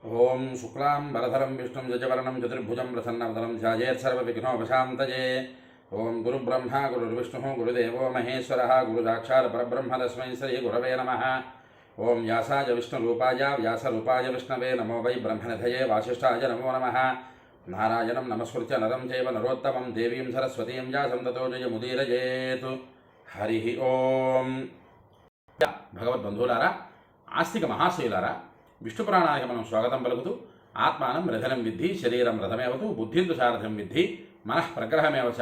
ఓం శుక్లాం వరధరం విష్ణుం జజవరణం చతుర్భుజం ప్రసన్నవదనం ధ్యాయేత్ సర్వవిఘ్నోపశాంతయే. ఓం గురుబ్రహ్మ గురుర్విష్ణుః గురుదేవో మహేశ్వరः గురుసాక్షాత్ పరబ్రహ్మ తస్మై శ్రీ గురవే నమః. ఓం వ్యాసాయ విష్ణురూపాయ వ్యాసరూపాయ విష్ణవే నమో వై బ్రహ్మనిధయే వాసిష్ఠాయ నమో నమః. నారాయణం నమస్కృత్య నరం చైవ నరోత్తమం దేవీం సరస్వతీం వ్యాసం తతో జయముదీరయేత్. హరి ఓం. భగవద్బంధువులారా, ఆస్తిక మహాశయులారా, విష్ణు పురాణానికి మనం స్వాగతం పలుకుతూ ఆత్మానం రథనం విద్ధి శరీరం రథమేవతు బుద్ధింతు సారథం విద్ధి మనః ప్రగ్రహమేవచ.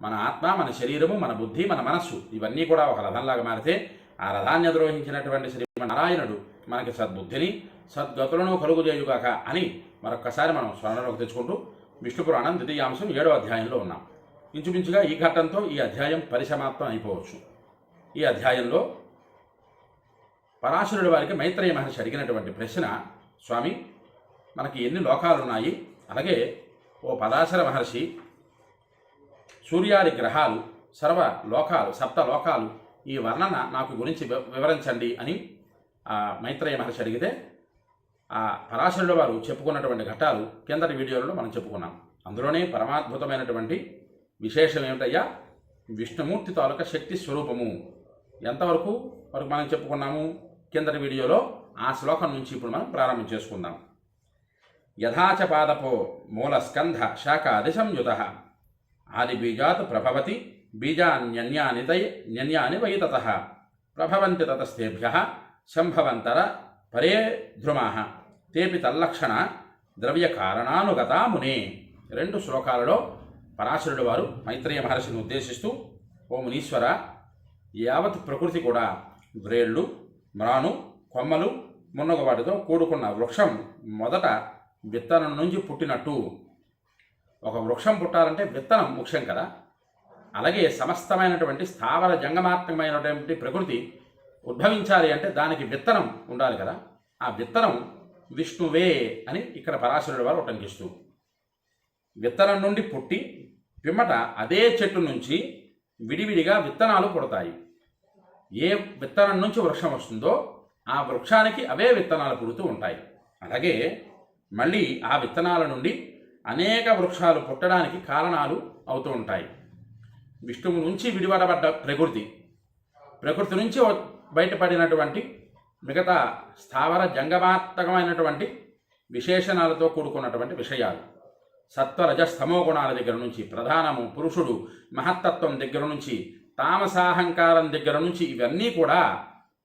మన ఆత్మ, మన శరీరము, మన బుద్ధి, మన మనస్సు ఇవన్నీ కూడా ఒక రథంలాగా మారితే ఆ రథాన్ని అధిరోహించినటువంటి శ్రీమన్నారాయణుడు మనకి సద్బుద్ధిని సద్గతులను కలుగుజేయుగాక అని మరొక్కసారి మనం స్మరణలోకి తెచ్చుకుంటూ విష్ణు పురాణం ద్వితీయాంశం 7వ అధ్యాయంలో ఉన్నాం. ఇంచుమించుగా ఈ ఘట్టంతో ఈ అధ్యాయం పరిసమాప్తం అయిపోవచ్చు. ఈ అధ్యాయంలో పరాశరుడి వారికి మైత్రేయ మహర్షి అడిగినటువంటి ప్రశ్న, స్వామి మనకి ఎన్ని లోకాలున్నాయి, అలాగే ఓ పరాశర మహర్షి సూర్యాది గ్రహాలు, సర్వ లోకాలు, 7 లోకాలు, ఈ వర్ణన నాకు గురించి వివరించండి అని మైత్రేయ మహర్షి అడిగితే ఆ పరాశరుడు వారు చెప్పుకున్నటువంటి ఘట్టాలు కిందటి వీడియోలలో మనం చెప్పుకున్నాం. అందులోనే పరమాద్భుతమైనటువంటి విశేషం ఏమిటయ్యా, విష్ణుమూర్తి తాలూకా శక్తి స్వరూపము ఎంతవరకు మనం చెప్పుకున్నాము కిందటి వీడియోలో. ఆ శ్లోకం నుంచి ఇప్పుడు మనం ప్రారంభం చేసుకుందాం. యథాచ పాదపో మూలస్కంధ శాఖాది సంయుత ఆదిబీజాత్ ప్రభవతి బీజాన్యన్యాని వై తతః ప్రభవంతి తతస్థేభ్యః సంభవంతర పరే ధ్రుమాః తేపి తల్లక్షణ ద్రవ్య కారణానుగతా మునే. 2 శ్లోకాలలో పరాశరుడు వారు మైత్రేయ మహర్షిని ఉద్దేశిస్తూ, ఓ మునీశ్వర, యావత్ ప్రకృతి కూడా వ్రేళ్ళు, మ్రాను, కొమ్మలు మున్నగ వాటితో కూడుకున్న వృక్షం మొదట విత్తనం నుంచి పుట్టినట్టు. ఒక వృక్షం పుట్టాలంటే విత్తనం ముఖ్యం కదా. అలాగే సమస్తమైనటువంటి స్థావర జంగమాత్మకమైనటువంటి ప్రకృతి ఉద్భవించాలి అంటే దానికి విత్తనం ఉండాలి కదా. ఆ విత్తనం విష్ణువే అని ఇక్కడ పరాశరుడు వారు ఉటంకిస్తూ, విత్తనం నుండి పుట్టి పిమ్మట అదే చెట్టు నుంచి విడివిడిగా విత్తనాలు పుడతాయి. ఏ విత్తనం నుంచి వృక్షం వస్తుందో ఆ వృక్షానికి అవే విత్తనాలు పుడుతూ ఉంటాయి. అలాగే మళ్ళీ ఆ విత్తనాల నుండి అనేక వృక్షాలు పుట్టడానికి కారణాలు అవుతూ ఉంటాయి. విష్ణువు నుంచి విడివడబడ్డ ప్రకృతి నుంచి బయటపడినటువంటి మిగతా స్థావర జంగమాత్మకమైనటువంటి విశేషణాలతో కూడుకున్నటువంటి విషయాలు, సత్వరజస్తమో గుణాల దగ్గర నుంచి, ప్రధానము పురుషుడు మహత్తత్వం దగ్గర నుంచి, తామసాహంకారం దగ్గర నుంచి, ఇవన్నీ కూడా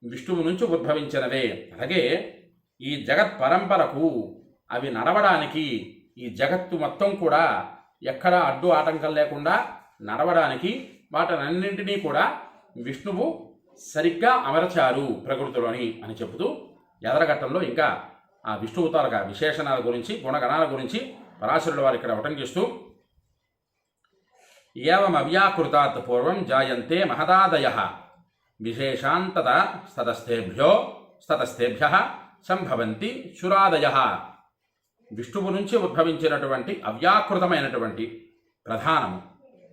విష్ణువు నుంచి ఉద్భవించినవే. అలాగే ఈ జగత్ పరంపరకు అవి నడవడానికి, ఈ జగత్తు మొత్తం కూడా ఎక్కడా అడ్డు ఆటంకం లేకుండా నడవడానికి వాటన్నింటినీ కూడా విష్ణువు సరిగ్గా అమర్చారు ప్రకృతిలోని అని చెబుతూ ఎదరఘట్టంలో ఇంకా ఆ విష్ణువు తాలూకా విశేషణాల గురించి, గుణగణాల గురించి పరాశరుడు వారు ఇక్కడ ఉటంకిస్తూ, ఏవమవ్యాకృతాత్ పూర్వం జాయంతే మహదాదయః విశేషాంతత స్తతస్థేభ్యః సంభవంతి సురాదయః. విష్ణువు నుంచి ఉద్భవించినటువంటి అవ్యాకృతమైనటువంటి ప్రధానము,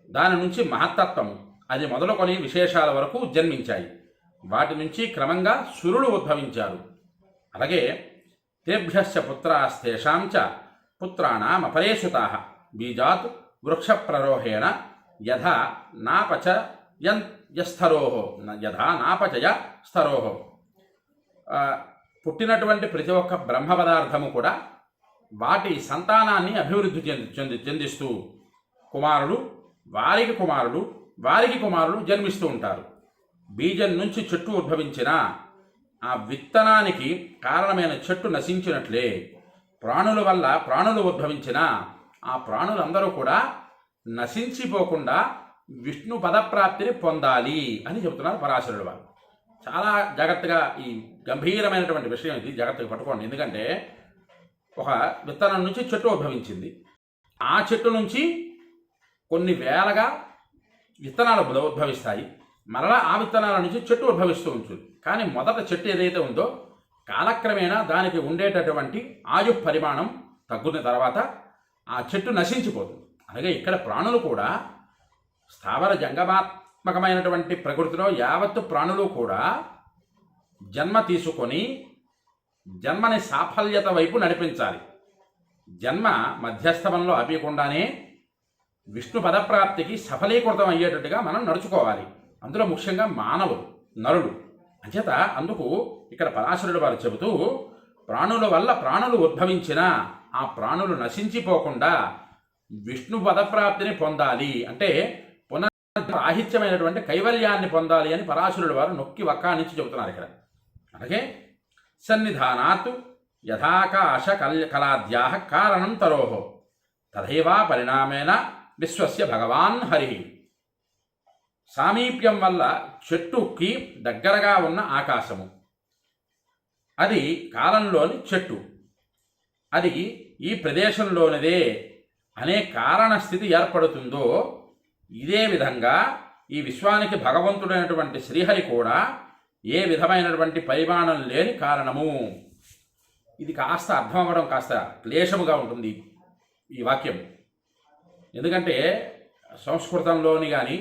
దాని నుంచి మహత్తత్వము, అది మొదలుకొని విశేషాల వరకు జన్మించాయి. వాటి నుంచి క్రమంగా సురులు ఉద్భవించారు. అలాగే తేభ్యశ్చ పుత్రాస్తేషాంచ పుత్రాణమపరేషుతాః బీజాత్ వృక్ష ప్రరోహేణ యథా నాపచయ స్థరోహో. పుట్టినటువంటి ప్రతి ఒక్క బ్రహ్మ పదార్థము కూడా వాటి సంతానాన్ని అభివృద్ధి చెందిస్తూ కుమారుడు వారికి కుమారులు జన్మిస్తూ ఉంటారు. బీజం నుంచి చెట్టు ఉద్భవించిన ఆ విత్తనానికి కారణమైన చెట్టు నశించినట్లే ప్రాణుల వల్ల ప్రాణులు ఉద్భవించిన ఆ ప్రాణులందరూ కూడా నశించిపోకుండా విష్ణు పదప్రాప్తిని పొందాలి అని చెబుతున్నారు పరాశరుడు వారు. చాలా జాగ్రత్తగా ఈ గంభీరమైనటువంటి విషయం ఇది జాగ్రత్తగా పట్టుకోండి. ఎందుకంటే ఒక విత్తనం నుంచి చెట్టు ఉద్భవించింది, ఆ చెట్టు నుంచి కొన్ని వేలగా విత్తనాలు ఉద్భవిస్తాయి, మరలా ఆ విత్తనాల నుంచి చెట్టు ఉద్భవిస్తూ ఉంటుంది. కానీ మొదట చెట్టు ఏదైతే ఉందో కాలక్రమేణా దానికి ఉండేటటువంటి ఆయు పరిమాణం తగ్గున తర్వాత ఆ చెట్టు నశించిపోతుంది. అలాగే ఇక్కడ ప్రాణులు కూడా స్థావర జంగమాత్మకమైనటువంటి ప్రకృతిలో యావత్తు ప్రాణులు కూడా జన్మ తీసుకొని జన్మని సాఫల్యత వైపు నడిపించాలి. జన్మ మధ్యస్థమంలో ఆపేయకుండానే విష్ణు పదప్రాప్తికి సఫలీకృతం అయ్యేటట్టుగా మనం నడుచుకోవాలి. అందులో ముఖ్యంగా మానవుడు, నరుడు. అంచేత అందుకు ఇక్కడ పరాశరుడు వారు చెబుతూ, ప్రాణుల వల్ల ప్రాణులు ఉద్భవించినా ఆ ప్రాణులు నశించిపోకుండా విష్ణు పదప్రాప్తిని పొందాలి, అంటే పునరాహిత్యమైనటువంటి కైవల్యాన్ని పొందాలి అని పరాశరుడు వారు నొక్కి వక్కానించి చెబుతున్నారు ఇక్కడ. అలాగే సన్నిధానాత్ యథాకాశ కలాద్యా కారణం తరోహో తథైవా పరిణామేన విశ్వస్య భగవాన్ హరి. సామీప్యం వల్ల చెట్టుకి దగ్గరగా ఉన్న ఆకాశము, అది కాలంలోని చెట్టు, అది ఈ ప్రదేశంలోనిదే అనే కారణ స్థితి ఏర్పడుతుందో, ఇదే విధంగా ఈ విశ్వానికి భగవంతుడైనటువంటి శ్రీహరి కూడా ఏ విధమైనటువంటి పరిమాణం లేని కారణము. ఇది కాస్త అర్థం అవ్వడం కాస్త క్లేశముగా ఉంటుంది ఈ వాక్యం. ఎందుకంటే సంస్కృతంలోని కానీ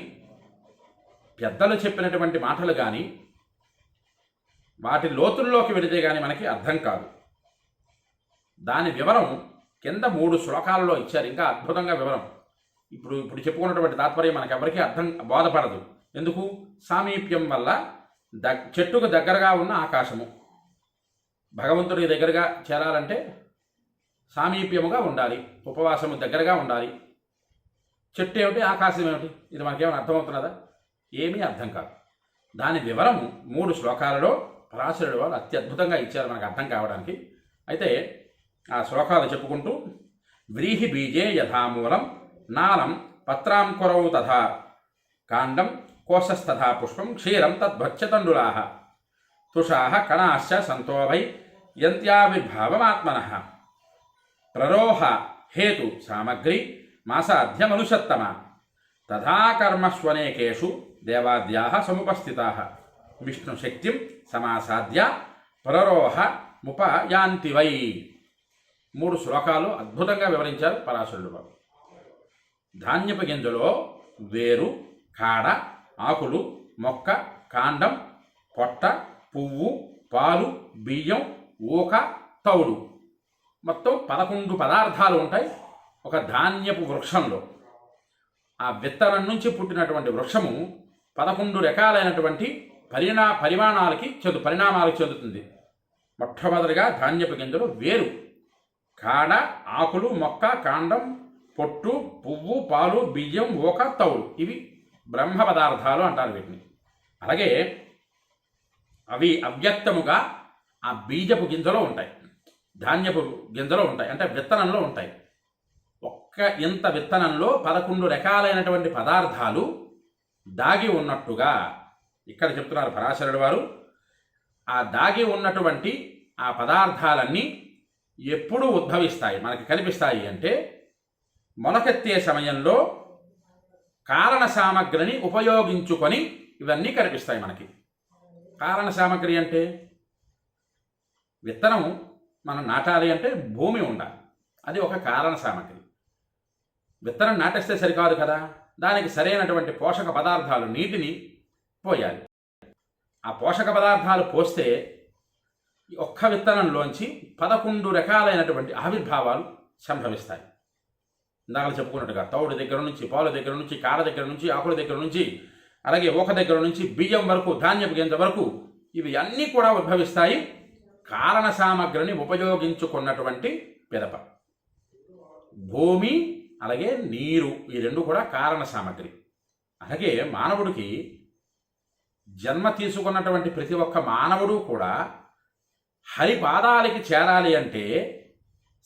పెద్దలు చెప్పినటువంటి మాటలు కానీ వాటి లోతుల్లోకి వెళితే కానీ మనకి అర్థం కాదు. దాని వివరం కింద 3 శ్లోకాలలో ఇచ్చారు, ఇంకా అద్భుతంగా వివరం. ఇప్పుడు చెప్పుకున్నటువంటి తాత్పర్యం మనకి ఎవరికీ బోధపడదు. ఎందుకు? సామీప్యం వల్ల చెట్టుకు దగ్గరగా ఉన్న ఆకాశము, భగవంతుడికి దగ్గరగా చేరాలంటే సామీప్యముగా ఉండాలి, ఉపవాసము దగ్గరగా ఉండాలి. చెట్టు ఏమిటి, ఆకాశం ఏమిటి, ఇది మనకేమైనా అర్థమవుతున్నదా? ఏమీ అర్థం కాదు. దాని వివరం 3 శ్లోకాలలో పరాశరుడు వాళ్ళు అత్యద్భుతంగా ఇచ్చారు మనకు అర్థం కావడానికి. అయితే ఆ శ్లోకాలు చెప్పుకుంటూ, వ్రీహి బీజే యథామూలం నాలం పత్రాంకురౌ తథా కాండం కోశస్తథా పుష్పం క్షీరం తద్భక్ష్యతండులాః తుషాః కణాశ్చ సంతోభై యంత్యావిర్భావమాత్మనః ప్రరోహ హేతు సామగ్రి మాసాధ్యమనుషత్తమ తథా కర్మస్వనేకేషు దేవాద్యాః సముపస్థితాః విష్ణుశక్తిం సమాసాద్య ప్రరోహ ముపయాంతి వై. 3 శ్లోకాలు అద్భుతంగా వివరించారు పరాశరుడు వారు. ధాన్యపు గింజలో వేరు, కాడ, ఆకులు, మొక్క, కాండం, పొట్ట, పువ్వు, పాలు, బియ్యం, ఊక, తౌడు, మొత్తం 11 పదార్థాలు ఉంటాయి ఒక ధాన్యపు వృక్షంలో. ఆ విత్తనం నుంచి పుట్టినటువంటి వృక్షము 11 రకాలైనటువంటి పరిమాణాలకి చెందుతుంది. మొట్టమొదటిగా ధాన్యపు గింజలు వేరు, కాడ, ఆకులు, మొక్క, కాండం, పొట్టు, పువ్వు, పాలు, బియ్యం, ఊక, తౌడు, ఇవి బ్రహ్మ పదార్థాలు అంటారు వీటిని. అలాగే అవి అవ్యక్తముగా ఆ బీజపు గింజలో ఉంటాయి, ధాన్యపు గింజలో ఉంటాయి, అంటే విత్తనంలో ఉంటాయి. ఇంత విత్తనంలో 11 రకాలైనటువంటి పదార్థాలు దాగి ఉన్నట్టుగా ఇక్కడ చెప్తున్నారు పరాశరుడు వారు. ఆ దాగి ఉన్నటువంటి ఆ పదార్థాలన్నీ ఎప్పుడు ఉద్భవిస్తాయి, మనకి కనిపిస్తాయి అంటే మొలకెత్తే సమయంలో కారణ సామగ్రిని ఉపయోగించుకొని ఇవన్నీ కనిపిస్తాయి మనకి. కారణ సామగ్రి అంటే విత్తనం మనం నాటాలి అంటే భూమి ఉండాలి, అది ఒక కారణ సామగ్రి. విత్తనం నాటేస్తే సరికాదు కదా, దానికి సరైనటువంటి పోషక పదార్థాలు, నీటిని పోయాలి. ఆ పోషక పదార్థాలు పోస్తే ఒక్క విత్తనంలోంచి 11 రకాలైనటువంటి ఆవిర్భావాలు సంభవిస్తాయి. ఇందాక చెప్పుకున్నట్టుగా తౌడు దగ్గర నుంచి, పాలు దగ్గర నుంచి, కాడ దగ్గర నుంచి, ఆకుల దగ్గర నుంచి, అలాగే ఊక దగ్గర నుంచి బియ్యం వరకు, ధాన్యపు గింజ వరకు, ఇవి అన్నీ కూడా ఉద్భవిస్తాయి కారణ సామగ్రిని ఉపయోగించుకున్నటువంటి పిదప. భూమి అలాగే నీరు, ఈ 2 కూడా కారణ సామగ్రి. అలాగే మానవుడికి జన్మ తీసుకున్నటువంటి ప్రతి ఒక్క మానవుడు కూడా హరి పాదాలకి చేరాలి అంటే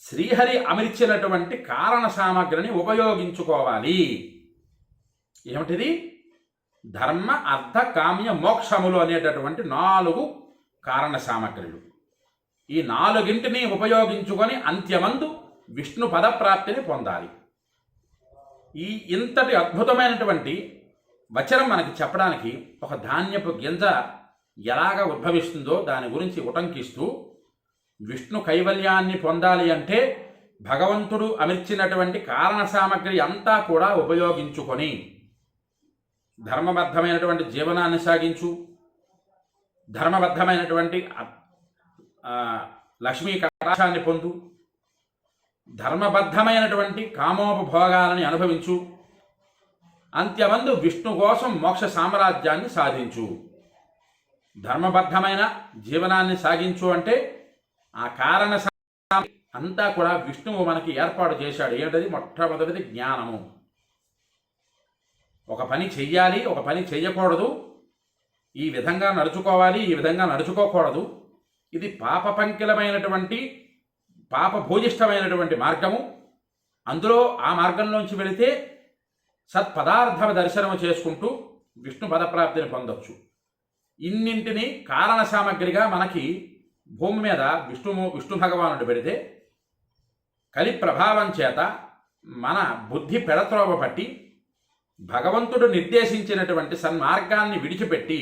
శ్రీహరి అమర్చినటువంటి కారణ సామగ్రిని ఉపయోగించుకోవాలి. ఏమిటిది? ధర్మ, అర్థ, కామ్య, మోక్షములు అనేటటువంటి 4 కారణ సామగ్రులు. ఈ 4ంటిని ఉపయోగించుకొని అంత్యమందు విష్ణు పదప్రాప్తిని పొందాలి. ఇంతటి అద్భుతమైనటువంటి వచనం మనకి చెప్పడానికి ఒక ధాన్యపు గింజ ఎలాగ ఉద్భవిస్తుందో దాని గురించి ఉటంకిస్తూ, విష్ణు కైవల్యాన్ని పొందాలి అంటే భగవంతుడు అమర్చినటువంటి కారణ సామగ్రి అంతా కూడా ఉపయోగించుకొని ధర్మబద్ధమైనటువంటి జీవనాన్ని సాగించు, ధర్మబద్ధమైనటువంటి లక్ష్మీ కటాక్షాన్ని పొందు, ధర్మబద్ధమైనటువంటి కామోపభోగాలని అనుభవించు, అంత్యమందు విష్ణు కోసం మోక్ష సామ్రాజ్యాన్ని సాధించు. ధర్మబద్ధమైన జీవనాన్ని సాగించు అంటే ఆ కారణ అంతా కూడా విష్ణువు మనకి ఏర్పాటు చేశాడు. ఏంటది? మొట్టమొదటిది జ్ఞానము. ఒక పని చెయ్యాలి, ఒక పని చెయ్యకూడదు, ఈ విధంగా నడుచుకోవాలి, ఈ విధంగా నడుచుకోకూడదు, ఇది పాపపంకిలమైనటువంటి పాపభూయిష్టమైనటువంటి మార్గము, అందులో ఆ మార్గంలోంచి వెళితే సత్పదార్థ దర్శనము చేసుకుంటూ విష్ణు పదప్రాప్తిని పొందొచ్చు. ఇన్నింటినీ కారణ సామగ్రిగా మనకి భూమి మీద విష్ణు భగవానుడు పెడితే కలి ప్రభావం చేత మన బుద్ధి పెడత్రోవ పట్టి భగవంతుడు నిర్దేశించినటువంటి సన్మార్గాన్ని విడిచిపెట్టి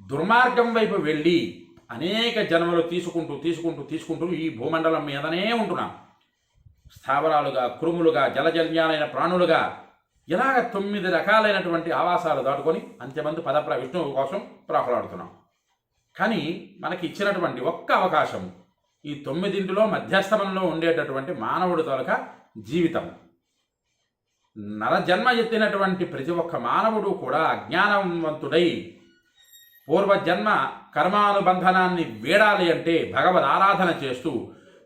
దుర్మార్గం వైపు వెళ్ళి అనేక జన్మలు తీసుకుంటూ ఈ భూమండలం మీదనే ఉంటున్నాం. స్థావరాలుగా, క్రుములుగా, జలజన్యాలైన ప్రాణులుగా ఇలాగ 9 రకాలైనటువంటి ఆవాసాలు దాటుకొని అంత్యమందు విష్ణువు కోసం ప్రాకులాడుతున్నాం. కానీ మనకి ఇచ్చినటువంటి ఒక్క అవకాశం ఈ 9 మధ్యస్థమంలో ఉండేటటువంటి మానవుడి తాలూకా జీవితం. నరజన్మ ఎత్తినటువంటి ప్రతి ఒక్క మానవుడు కూడా అజ్ఞానవంతుడై పూర్వజన్మ కర్మానుబంధనాన్ని వీడాలి అంటే భగవద్ ఆరాధన చేస్తూ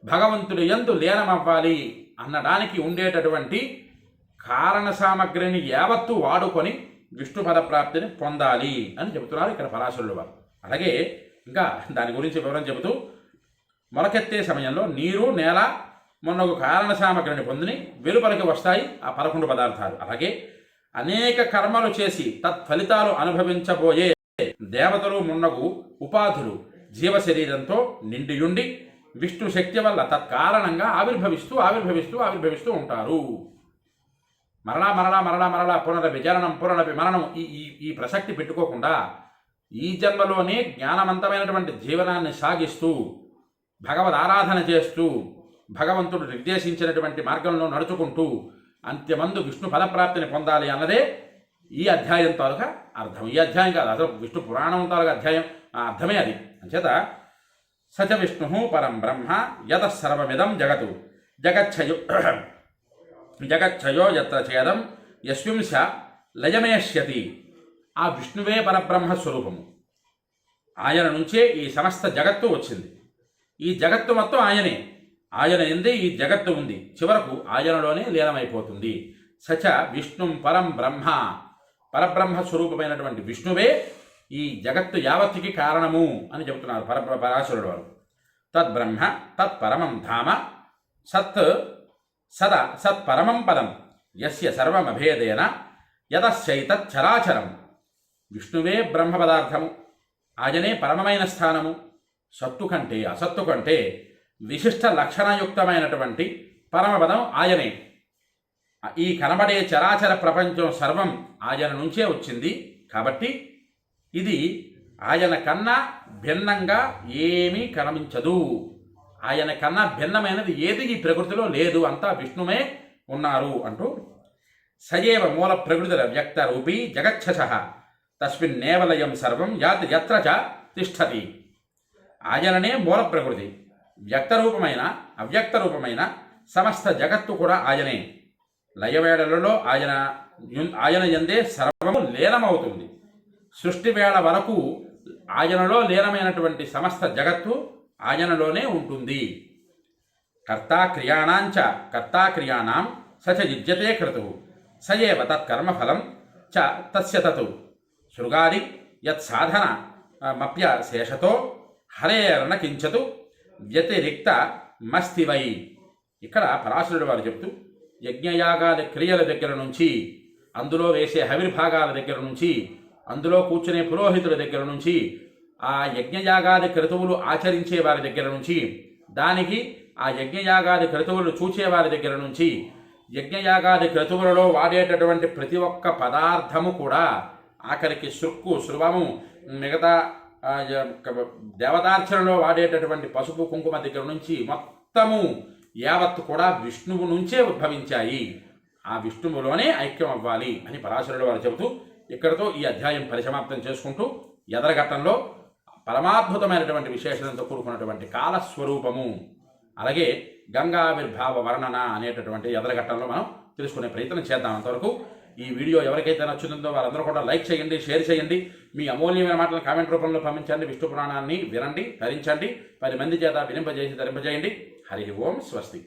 భగవంతుడి యందు లీనమవ్వాలి అన్నడానికి ఉండేటటువంటి కారణ సామగ్రిని యావత్తు వాడుకొని విష్ణు పదప్రాప్తిని పొందాలి అని చెబుతున్నారు ఇక్కడ పరాశరులు వారు. అలాగే ఇంకా దాని గురించి వివరం చెబుతూ మొలకెత్తే సమయంలో నీరు, నేల మొన్నొక కారణ సామగ్రిని పొందిని వెలుపలికి వస్తాయి ఆ 11 పదార్థాలు. అలాగే అనేక కర్మలు చేసి తత్ఫలితాలు అనుభవించబోయే దేవతలు మున్నగు ఉపాధులు జీవ శరీరంతో నిండియుండి విష్ణు శక్తి వల్ల తత్కారణంగా ఆవిర్భవిస్తూ ఉంటారు. మరలా పునరపి జననం పునరపి మరణం ఈ ప్రసక్తి పెట్టుకోకుండా ఈ జన్మలోనే జ్ఞానవంతమైనటువంటి జీవనాన్ని సాగిస్తూ భగవద్ ఆరాధన చేస్తూ భగవంతుడు నిర్దేశించినటువంటి మార్గంలో నడుచుకుంటూ అంత్యమందు విష్ణు ఫలప్రాప్తిని పొందాలి అన్నదే ఈ అధ్యాయం తాలూకా అర్థం. ఈ అధ్యాయం కాదు, అసలు విష్ణు పురాణం తాలూకా అధ్యాయం అర్థమే అది. అంచేత సచ విష్ణు పరం బ్రహ్మ యత సర్వమిదం జగతు జగచ్చయో యత్ర ఛేదం యస్వింశ లయమేష్యతి. ఆ విష్ణువే పరబ్రహ్మ స్వరూపము. ఆయన నుంచే ఈ సమస్త జగత్తు వచ్చింది. ఈ జగత్తు మొత్తం ఆయన ఎందే ఈ జగత్తు ఉంది, చివరకు ఆయనలోనే లీనమైపోతుంది. సచ విష్ణు పరం బ్రహ్మ, పరబ్రహ్మ స్వరూపమైనటువంటి విష్ణువే ఈ జగత్తు యావత్తుకి కారణము అని చెబుతున్నారు పరాశరుడు వారు. తద్బ్రహ్మ తత్పరమం ధామ సత్పరమం పదం యస్య సర్వమభేదేన యతశ్చైతచ్చరాచరం. విష్ణువే బ్రహ్మ పదార్థము, ఆయనే పరమమైన స్థానము. సత్తు కంటే అసత్తు కంటే విశిష్ట లక్షణయుక్తమైనటువంటి పరమపదం ఆయనే. ఈ కనబడే చరాచర ప్రపంచం సర్వం ఆయన నుంచే వచ్చింది. కాబట్టి ఇది ఆయన కన్నా భిన్నంగా ఏమీ కనిపించదు. ఆయన కన్నా భిన్నమైనది ఏది ఈ ప్రకృతిలో లేదు, అంతా విష్ణువే ఉన్నారు అంటూ సజేవ మూల ప్రకృతిర వ్యక్త రూపీ జగచ్చశ తస్మిన్నేవలయం సర్వం యాత్ యత్ర చ తిష్టతి. ఆయననే మూల ప్రకృతి, వ్యక్తరూపమైన అవ్యక్త రూపమైన సమస్త జగత్తు కూడా ఆయనే. లయవేళలలో ఆయన యందే సర్వము లీనమవుతుంది. సృష్టి వేళ వరకు ఆయనలో లీనమైనటువంటి సమస్త జగత్తు ఆయనలోనే ఉంటుంది. కర్తాక్రియాణం సచ యుజ్యతే క్రతు సయేవ తత్కర్మఫలం చ తస్య తతు శృగాది యత్సాధన మప్యశేషతో హరేరణ కించతు వ్యతిరిక్త మస్తివై. ఇక్కడ పరాశరుడు వారు చెప్తూ యజ్ఞయాగాది క్రియల దగ్గర నుంచి, అందులో వేసే హవిర్భాగాల దగ్గర నుంచి, అందులో కూర్చునే పురోహితుల దగ్గర నుంచి, ఆ యజ్ఞయాగాది క్రతువులు ఆచరించే వారి దగ్గర నుంచి, దానికి ఆ యజ్ఞయాగాది క్రతువులు చూచేవారి దగ్గర నుంచి, యజ్ఞయాగాది క్రతువులలో వాడేటటువంటి ప్రతి ఒక్క పదార్థము కూడా, ఆఖరికి శృక్కు శృవము, మిగతా దేవతార్చనలో వాడేటటువంటి పసుపు కుంకుమ దగ్గర నుంచి మొత్తము యావత్తు కూడా విష్ణువు నుంచే ఉద్భవించాయి. ఆ విష్ణువులోనే ఐక్యం అవ్వాలి అని పరాశరుడు వారు చెబుతూ ఇక్కడతో ఈ అధ్యాయం పరిసమాప్తం చేసుకుంటూ ఎదరఘట్టంలో పరమాద్భుతమైనటువంటి విశేషణతో కూడుకున్నటువంటి కాలస్వరూపము, అలాగే గంగావిర్భావ వర్ణన అనేటటువంటి ఎదరఘట్టంలో మనం తెలుసుకునే ప్రయత్నం చేద్దాం. అంతవరకు ఈ వీడియో ఎవరికైతే నచ్చుతుందో వారందరూ కూడా లైక్ చేయండి, షేర్ చేయండి, మీ అమూల్యమైన మాటలను కామెంట్ రూపంలో పంపించండి, విష్ణు పురాణాన్ని వినండి, ధరించండి, 10 మంది చేత వినింపజేసి ధరింపజేయండి. హరి ఓం స్వస్తి.